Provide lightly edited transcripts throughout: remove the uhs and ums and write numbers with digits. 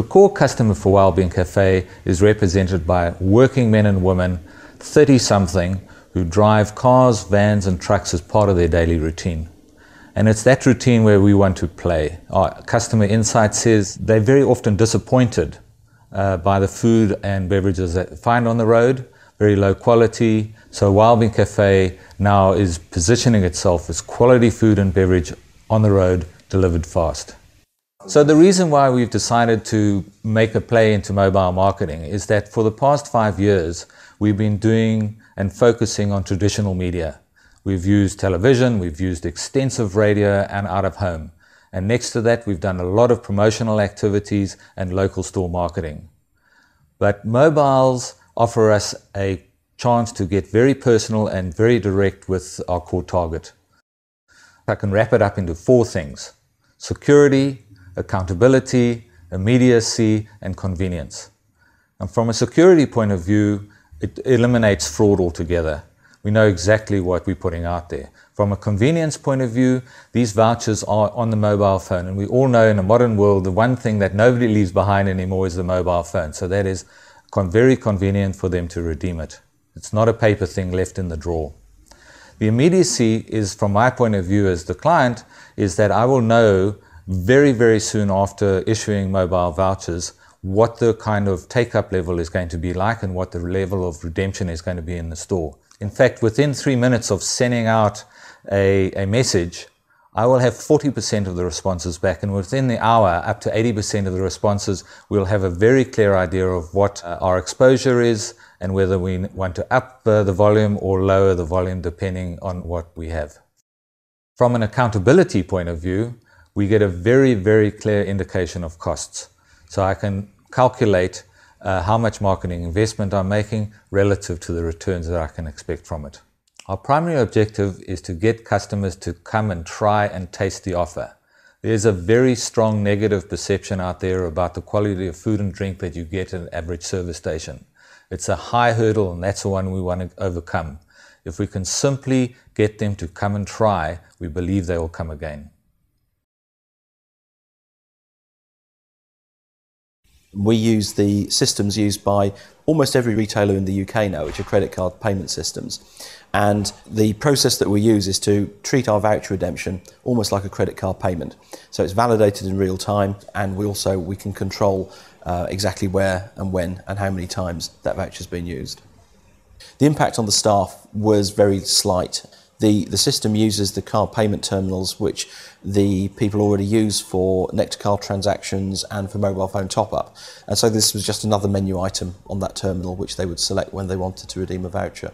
The core customer for Wellbeing Cafe is represented by working men and women, 30-something, who drive cars, vans and trucks as part of their daily routine. And it's that routine where we want to play. Our customer insight says they're very often disappointed by the food and beverages that they find on the road, very low quality. So Wellbeing Cafe now is positioning itself as quality food and beverage on the road, delivered fast. So the reason why we've decided to make a play into mobile marketing is that for the past 5 years, we've been doing and focusing on traditional media. We've used television, we've used extensive radio and out of home. And next to that, we've done a lot of promotional activities and local store marketing. But mobiles offer us a chance to get very personal and very direct with our core target. I can wrap it up into 4 things: security, accountability, immediacy, and convenience. And from a security point of view, it eliminates fraud altogether. We know exactly what we're putting out there. From a convenience point of view, these vouchers are on the mobile phone. And we all know in a modern world, the one thing that nobody leaves behind anymore is the mobile phone. So that is very convenient for them to redeem it. It's not a paper thing left in the drawer. The immediacy is, from my point of view as the client, is that I will know very, very soon after issuing mobile vouchers what the kind of take-up level is going to be like and what the level of redemption is going to be in the store. In fact, within 3 minutes of sending out a message, I will have 40% of the responses back, and within the hour, up to 80% of the responses, we'll have a very clear idea of what our exposure is and whether we want to up the volume or lower the volume depending on what we have. From an accountability point of view, we get a very, very clear indication of costs. So I can calculate how much marketing investment I'm making relative to the returns that I can expect from it. Our primary objective is to get customers to come and try and taste the offer. There's a very strong negative perception out there about the quality of food and drink that you get at an average service station. It's a high hurdle, and that's the one we want to overcome. If we can simply get them to come and try, we believe they will come again. We use the systems used by almost every retailer in the UK now, which are credit card payment systems. And the process that we use is to treat our voucher redemption almost like a credit card payment. So it's validated in real time, and we can control exactly where and when and how many times that voucher's been used. The impact on the staff was very slight. The system uses the card payment terminals which the people already use for Nectar card transactions and for mobile phone top-up. And so this was just another menu item on that terminal which they would select when they wanted to redeem a voucher.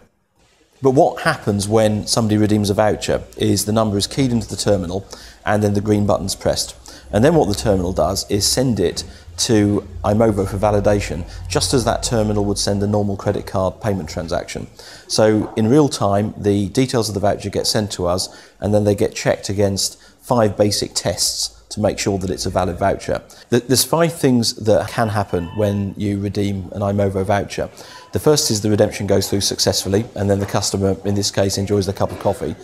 But what happens when somebody redeems a voucher is the number is keyed into the terminal and then the green button's pressed. And then what the terminal does is send it to iMovo for validation, just as that terminal would send a normal credit card payment transaction. So in real time, the details of the voucher get sent to us, and then they get checked against 5 basic tests to make sure that it's a valid voucher. There's 5 things that can happen when you redeem an iMovo voucher. The first is the redemption goes through successfully, and then the customer, in this case, enjoys their cup of coffee.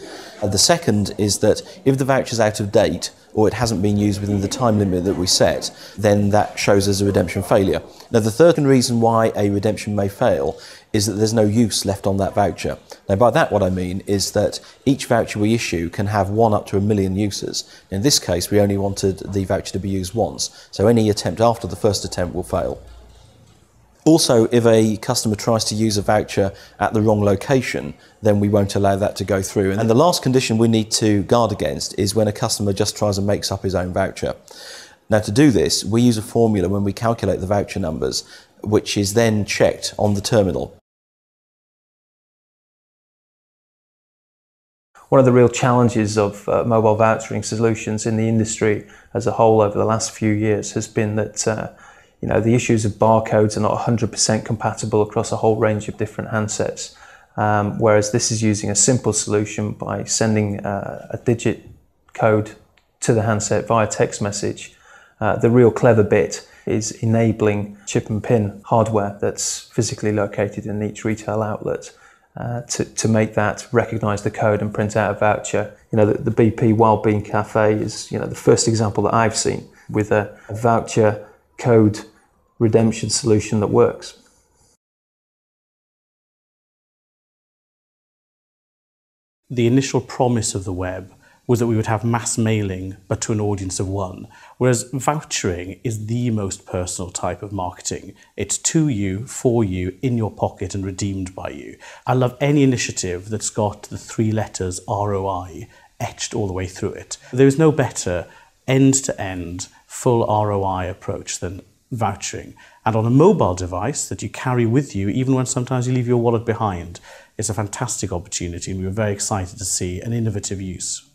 And the second is that if the voucher's out of date, or it hasn't been used within the time limit that we set, then that shows as a redemption failure. Now, the third reason why a redemption may fail is that there's no use left on that voucher. Now, by that what I mean is that each voucher we issue can have 1 up to 1 million uses. In this case, we only wanted the voucher to be used once, so any attempt after the first attempt will fail. Also, if a customer tries to use a voucher at the wrong location, then we won't allow that to go through. And the last condition we need to guard against is when a customer just tries and makes up his own voucher. Now, to do this, we use a formula when we calculate the voucher numbers, which is then checked on the terminal. One of the real challenges of mobile vouchering solutions in the industry as a whole over the last few years has been that the issues of barcodes are not 100% compatible across a whole range of different handsets, whereas this is using a simple solution by sending a digit code to the handset via text message. The real clever bit is enabling chip and pin hardware that's physically located in each retail outlet to make that recognise the code and print out a voucher. The BP Wellbeing Cafe is the first example that I've seen with a voucher code redemption solution that works. The initial promise of the web was that we would have mass mailing, but to an audience of one, whereas vouchering is the most personal type of marketing. It's to you, for you, in your pocket and redeemed by you. I love any initiative that's got the 3 letters ROI etched all the way through it. There is no better end-to-end full ROI approach than vouchering. And on a mobile device that you carry with you, even when sometimes you leave your wallet behind, it's a fantastic opportunity, and we were very excited to see an innovative use.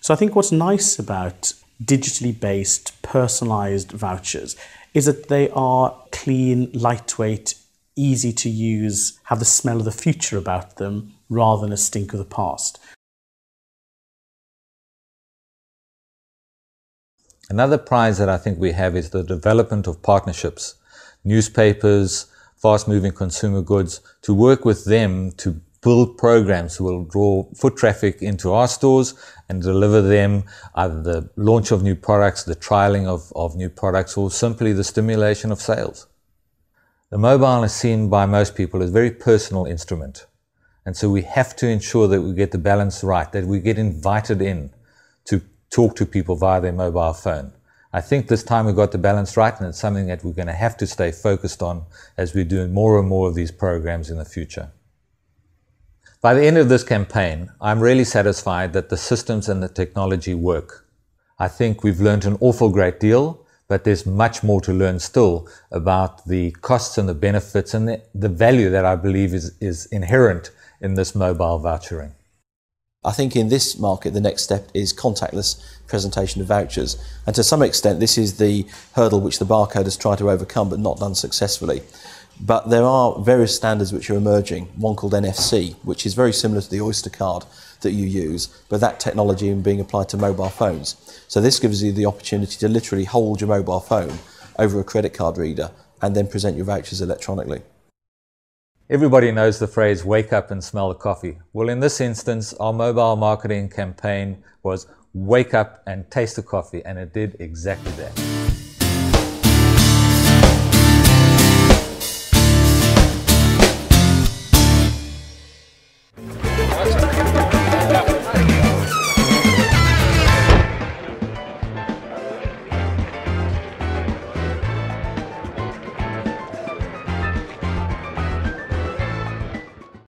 So I think what's nice about digitally based, personalized vouchers is that they are clean, lightweight, easy to use, have the smell of the future about them rather than a stink of the past. Another prize that I think we have is the development of partnerships, newspapers, fast-moving consumer goods, to work with them to build programs that will draw foot traffic into our stores and deliver them either the launch of new products, the trialing of new products, or simply the stimulation of sales. The mobile is seen by most people as a very personal instrument. And so we have to ensure that we get the balance right, that we get invited in to talk to people via their mobile phone. I think this time we got the balance right, and it's something that we're going to have to stay focused on as we do more and more of these programs in the future. By the end of this campaign, I'm really satisfied that the systems and the technology work. I think we've learned an awful great deal, but there's much more to learn still about the costs and the benefits and the value that I believe is inherent in this mobile vouchering. I think in this market, the next step is contactless presentation of vouchers. And to some extent, this is the hurdle which the barcode has tried to overcome but not done successfully. But there are various standards which are emerging, one called NFC, which is very similar to the Oyster card that you use, but that technology being applied to mobile phones. So this gives you the opportunity to literally hold your mobile phone over a credit card reader and then present your vouchers electronically. Everybody knows the phrase, wake up and smell the coffee. Well, in this instance, our mobile marketing campaign was wake up and taste the coffee, and it did exactly that.